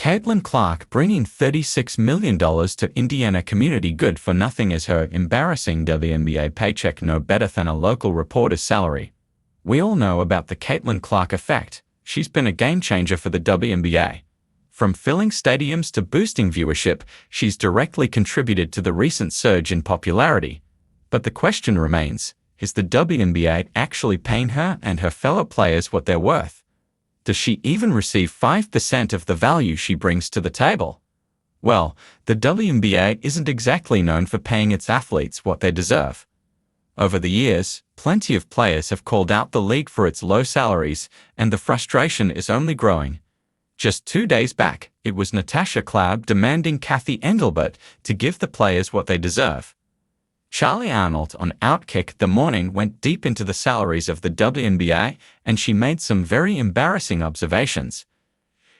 Caitlin Clark bringing $36 million to Indiana community good for nothing is her embarrassing WNBA paycheck no better than a local reporter's salary. We all know about the Caitlin Clark effect. She's been a game changer for the WNBA. From filling stadiums to boosting viewership, she's directly contributed to the recent surge in popularity. But the question remains, is the WNBA actually paying her and her fellow players what they're worth? Does she even receive 5% of the value she brings to the table? Well, the WNBA isn't exactly known for paying its athletes what they deserve. Over the years, plenty of players have called out the league for its low salaries, and the frustration is only growing. Just 2 days back, it was Natasha Cloud demanding Cathy Engelbert to give the players what they deserve. Charlie Arnold on Outkick the Morning went deep into the salaries of the WNBA, and she made some very embarrassing observations.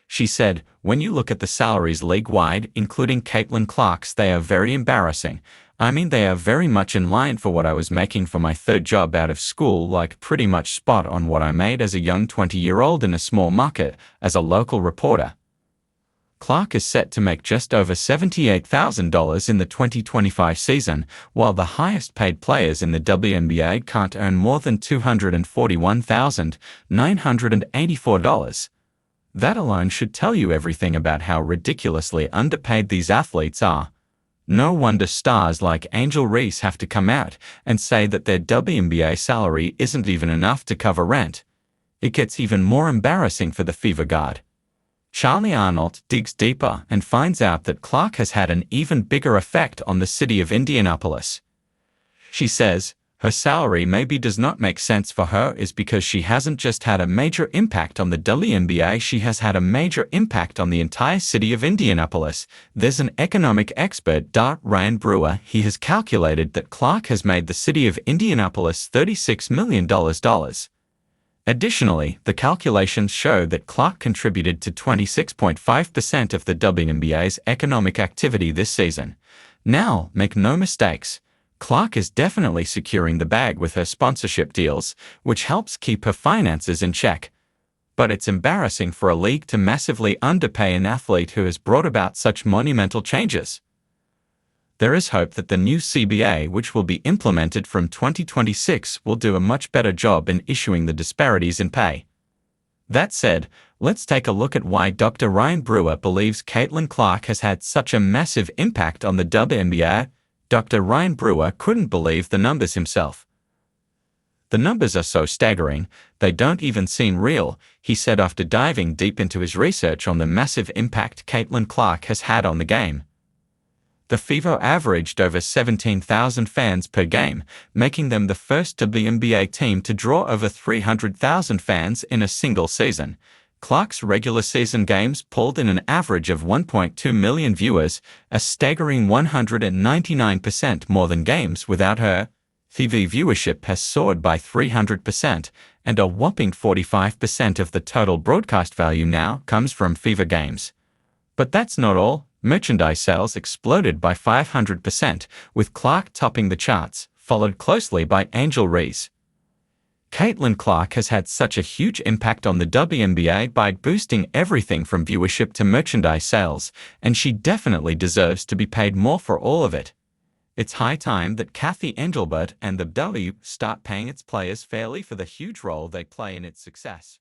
She said, "When you look at the salaries league-wide, including Caitlin Clark's, they are very embarrassing. I mean, they are very much in line for what I was making for my third job out of school, like pretty much spot on what I made as a young 20-year-old in a small market as a local reporter." Clark is set to make just over $78,000 in the 2025 season, while the highest-paid players in the WNBA can't earn more than $241,984. That alone should tell you everything about how ridiculously underpaid these athletes are. No wonder stars like Angel Reese have to come out and say that their WNBA salary isn't even enough to cover rent. It gets even more embarrassing for the Fever guard. Charlie Arnold digs deeper and finds out that Clark has had an even bigger effect on the city of Indianapolis. She says, her salary maybe does not make sense for her is because she hasn't just had a major impact on the WNBA, she has had a major impact on the entire city of Indianapolis. There's an economic expert, Ryan Brewer. He has calculated that Clark has made the city of Indianapolis $36 million. Additionally, the calculations show that Clark contributed to 26.5% of the WNBA's economic activity this season. Now, make no mistakes, Clark is definitely securing the bag with her sponsorship deals, which helps keep her finances in check. But it's embarrassing for a league to massively underpay an athlete who has brought about such monumental changes. There is hope that the new CBA, which will be implemented from 2026, will do a much better job in issuing the disparities in pay. That said, let's take a look at why Dr. Ryan Brewer believes Caitlin Clark has had such a massive impact on the WNBA. Dr. Ryan Brewer couldn't believe the numbers himself. "The numbers are so staggering, they don't even seem real," he said after diving deep into his research on the massive impact Caitlin Clark has had on the game. The Fever averaged over 17,000 fans per game, making them the first WNBA team to draw over 300,000 fans in a single season. Clark's regular season games pulled in an average of 1.2 million viewers, a staggering 199% more than games without her. TV viewership has soared by 300%, and a whopping 45% of the total broadcast value now comes from Fever games. But that's not all. Merchandise sales exploded by 500%, with Clark topping the charts, followed closely by Angel Reese. Caitlin Clark has had such a huge impact on the WNBA by boosting everything from viewership to merchandise sales, and she definitely deserves to be paid more for all of it. It's high time that Cathy Engelbert and the W start paying its players fairly for the huge role they play in its success.